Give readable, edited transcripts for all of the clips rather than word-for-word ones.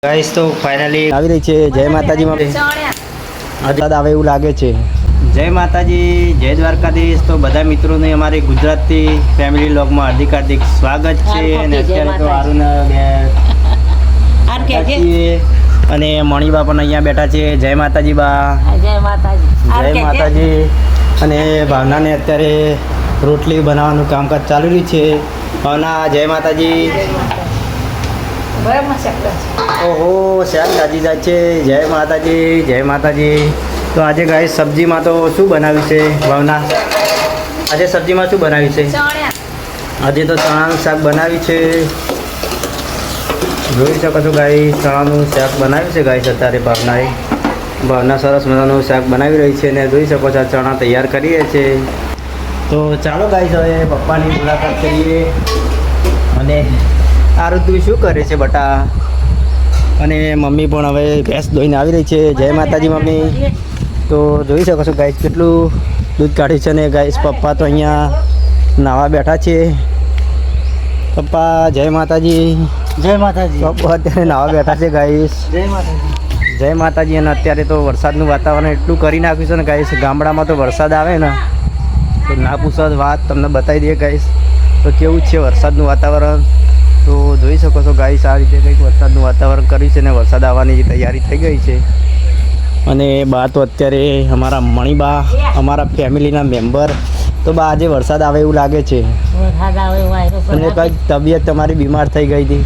Guys તો finally આવી રહી છે જય માતાજી માં આઝાદ આવે એવું લાગે છે। જય માતાજી જય દ્વારકાધીશ। તો બધા મિત્રોને અમારી ગુજરાતી ફેમિલી વ્લોગમાં હાર્દિક હાર્દિક સ્વાગત છે। અને અત્યારે તો આરુન અને મણીબા પણ અહીંયા બેઠા છે। જય માતાજી બા। જય માતાજી। જય માતાજી। અને ભાવનાને અત્યારે રોટલી બનાવવાનું કામકાજ ચાલુ રહ્યું છે। ભાવના જય માતાજી। ઓહો શાક ગાજી જાય છે। જય માતાજી જય માતાજી। તો આજે ગાઈસ સબ્જીમાં તો શું બનાવ્યું છે ભાવના? આજે સબ્જીમાં શું બનાવ્યું છે? આજે તો ચણાનું શાક બનાવ્યું છે। જોઈ શકો છો ગાઈસ ચણાનું શાક બનાવ્યું છે ગાઈસ। અત્યારે ભાવના સરસ મજાનું શાક બનાવી રહી છે અને જોઈ શકો છો ચણા તૈયાર કરીએ છે। તો ચાલો ગાઈસ હવે પપ્પાની મુલાકાત કરીએ। અને આરું તું શું કરે છે બટા? અને મમ્મી પણ હવે ભેંસ દોઈને આવી રહી છે। જય માતાજી મમ્મી। તો જોઈ શકો છો ગાઈસ કેટલું દૂધ કાઢ્યું છે ને ગાઈસ પપ્પા તો અહીંયા નાવા બેઠા છે। પપ્પા જય માતાજી। જય માતાજી। પપ્પા અત્યારે નાવા બેઠા છે ગાઈસ। જય માતાજી। જય માતાજી। અને અત્યારે તો વરસાદનું વાતાવરણ એટલું કરી નાખ્યું છે ને ગાઈસ। ગામડામાં તો વરસાદ આવે ને તો ના પૂછો વાત તમને બતાવી દઈએ ગાઈસ તો કેવું છે વરસાદનું વાતાવરણ। તો જોઈ શકો છો ગાઈસ આ રીતે કંઈક વરસાદનું વાતાવરણ કર્યું છે ને વરસાદ આવવાની તૈયારી થઈ ગઈ છે। અને બા તો અત્યારે અમારા મણીબા અમારા ફેમિલીના મેમ્બર તો બા આજે વરસાદ આવે એવું લાગે છે। અને કંઈક તબિયત તમારી બીમાર થઈ ગઈ હતી?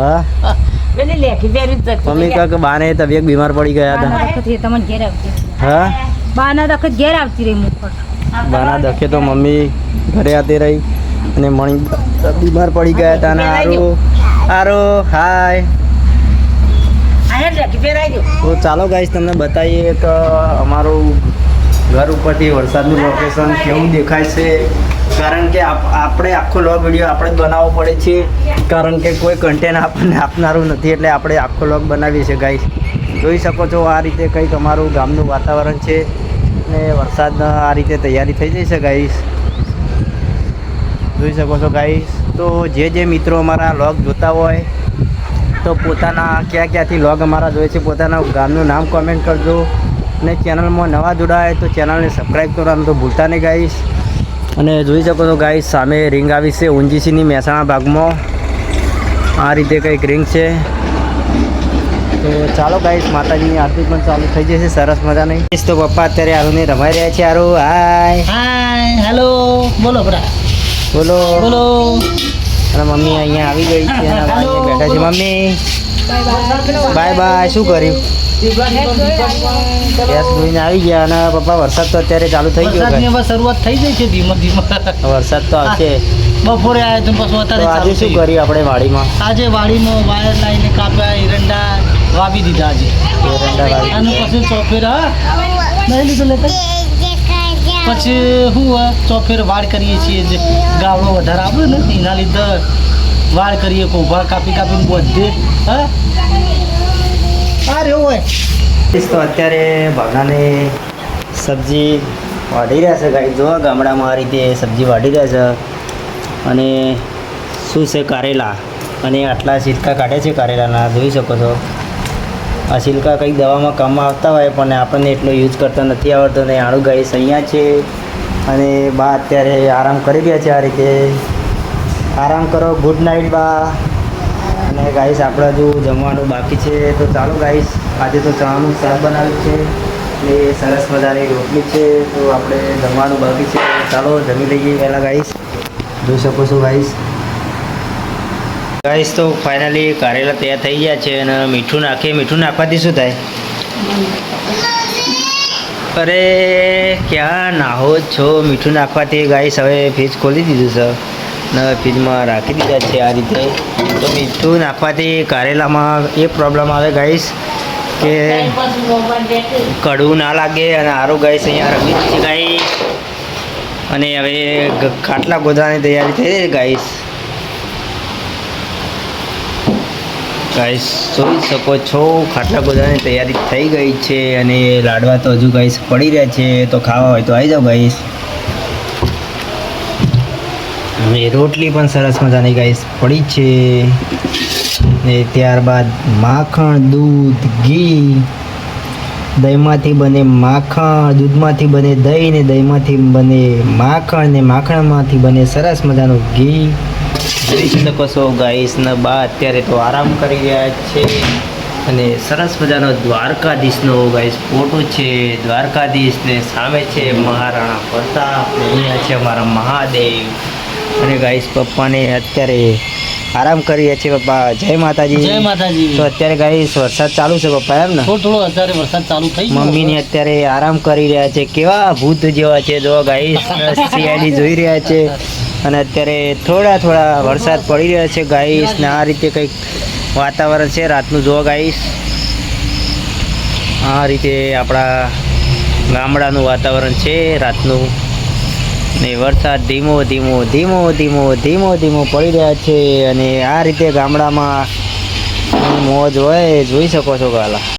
હા મમ્મી કાંઈક બાને તબિયત બીમાર પડી ગયા હતા? હા બાના દખે તો મમ્મી ઘરે આતી રહી અને મણી બીમાર પડી ગયા હતા। અને આરો હાય। તો ચાલો ગાઈસ તમને બતાવીએ કે અમારું ઘર ઉપરથી વરસાદનું લોકેશન કેવું દેખાય છે। કારણ કે આપણે આખો લોગ વિડીયો આપણે જ બનાવવો પડે છે કારણ કે કોઈ કન્ટેન્ટ આપણને આપનારું નથી એટલે આપણે આખો લોગ બનાવીએ છીએ ગાઈસ। જોઈ શકો છો આ રીતે કંઈક અમારું ગામનું વાતાવરણ છે અને વરસાદના આ રીતે તૈયારી થઈ જશે ગાઈસ। જોઈ શકો છો ગાઈસ। તો જે મિત્રો અમારા વ્લોગ જોતા હોય તો પોતાના ક્યાંથી વ્લોગ અમારા જોઈએ છે પોતાના ગામનું નામ કોમેન્ટ કરજો। અને ચેનલમાં નવા જોડાય તો ચેનલને સબસ્ક્રાઈબ કરવાનું તો ભૂલતા નહીં ગાઈસ। અને જોઈ શકો છો ગાઈસ સામે રિંગ આવી છે ઊંજીસીની મહેસાણા ભાગમાં આ રીતે કંઈક રિંગ છે। તો ચાલો ગાઈસ માતાજીની આરતી પણ ચાલુ થઈ જશે સરસ મજાની। તો પપ્પા અત્યારે આરુને રમાઈ રહ્યા છે। આરુ હાય હાય હેલો બોલો બરા બોલો બોલો। અને મમ્મી અહીંયા આવી ગઈ છે અને અહીંયા બેઠા છે મમ્મી। Bye bye. શું કર્યું? ગેસ ધોઈને આવી ગયા અને પપ્પા વરસાદ તો અત્યારે ચાલુ થઈ ગયો વરસાદની શરૂઆત થઈ ગઈ છે ધીમે ધીમે। વરસાદ તો આવશે બપોરે આવ્યો તો પછી અત્યારે આજે શું કર્યું આપણે વાડીમાં? આજે વાડીમાં વાયર લાઈને કાપ્યા એરંડા વાવી દીધા આજે એરંડા વાવી અને પછી ચોફેર નહીં લીધું લેતા પછી શું ચોફેર વાડ કરીએ છીએ જે ગાવડો વધારે આવે ને એના લીધે વાડ કરીએ કોભા કાપીને બધે હા રહ્યો હોય। તો અત્યારે ભાવનાને સબ્જી વાઢી રહ્યા છે ગાઈ। જો ગામડામાં આ રીતે સબ્જી વાઢી રહ્યા છે અને શું છે કારેલા અને આટલા સિલકા કાઢે છે કારેલાના જોઈ શકો છો। આ સિલકા કંઈક દવામાં કામમાં આવતા હોય પણ આપણને એટલો યુઝ કરતા નથી આવડતો ને આણું ગાઈસ અહીંયા છે અને બા અત્યારે આરામ કરી રહ્યા છે। આ રીતે આરામ કરો ગુડ નાઇટ બા। અને ગાઈસ આપણે હજુ જમવાનું બાકી છે તો ચાલો ગાઈસ આજે તો ચણાનું શાક બનાવ્યું છે અને સરસ મજાની રોટલી છે તો આપણે જમવાનું બાકી છે ચાલો જમી લઈએ પહેલાં ગાઈસ। જોઈ શકો છો ગાઈસ તો ફાઇનલી કારેલા તૈયાર થઈ ગયા છે અને મીઠું નાખવાથી શું થાય? અરે ક્યાં નાહો છો? મીઠું નાખવાથી ગાઈસ હવે ફ્રીજ ખોલી દીધું છે અને ફ્રીજમાં રાખી દીધા છે આ રીતે। તો મીઠું નાખવાથી કારેલામાં એ પ્રોબ્લેમ આવે ગાઈસ કે કડવું ના લાગે અને સારું ગાઈસ અહીંયા રમી છે ગાઈસ। અને હવે ખાટલા ગોદવાની તૈયારી થઈ રહી ગાઈસ। જોઈ શકો છો ખાટલા ગોદવાની તૈયારી થઈ ગઈ છે અને લાડવા તો હજુ ગાઈસ પડી રહ્યા છે તો ખાવા હોય તો આવી જાઓ ગાઈસ। અને રોટલી પણ સરસ મજાની ગાઈસ પડી છે। ને ત્યારબાદ માખણ, દૂધ, ઘી, દહીંમાંથી બને માખણ, દૂધમાંથી બને દહીં, ને દહીંમાંથી બને માખણ, ને માખણમાંથી બને સરસ મજાનું ઘી. જોઈ શકો છો ગાઈસ ને બા અત્યારે તો આરામ કરી રહ્યા છે. અને સરસ મજાનો દ્વારકાધીશનો ગાઈસ ફોટો છે. દ્વારકાધીશ ને સામે છે મહારાણા પ્રતાપ, ને અહીંયા છે અમારા મહાદેવ. અને ગાઈસ પપ્પાને અત્યારે આરામ કરી રહ્યા છે. પપ્પા જય માતાજી. જય માતાજી. તો અત્યારે ગાઈસ વરસાદ ચાલુ છે પપ્પા, એમ ને? થોડો અત્યારે વરસાદ ચાલુ થઈ ગયો. મમ્મીને અત્યારે આરામ કરી રહ્યા છે. કેવા ભૂત જેવા છે જો ગાઈસ, સીઆઈડી જોઈ રહ્યા છે. અને અત્યારે થોડા થોડા વરસાદ પડી રહ્યા છે ગાઈસ. ને આ રીતે કંઈક વાતાવરણ છે રાતનું. જો ગાઈસ આ રીતે આપણા ગામડાનું વાતાવરણ છે રાતનું. ને વરસાદ ધીમો ધીમો ધીમો ધીમો ધીમો ધીમો પડી રહ્યા છે. અને આ રીતે ગામડામાં મોજ હોય જોઈ શકો છો ગાલા.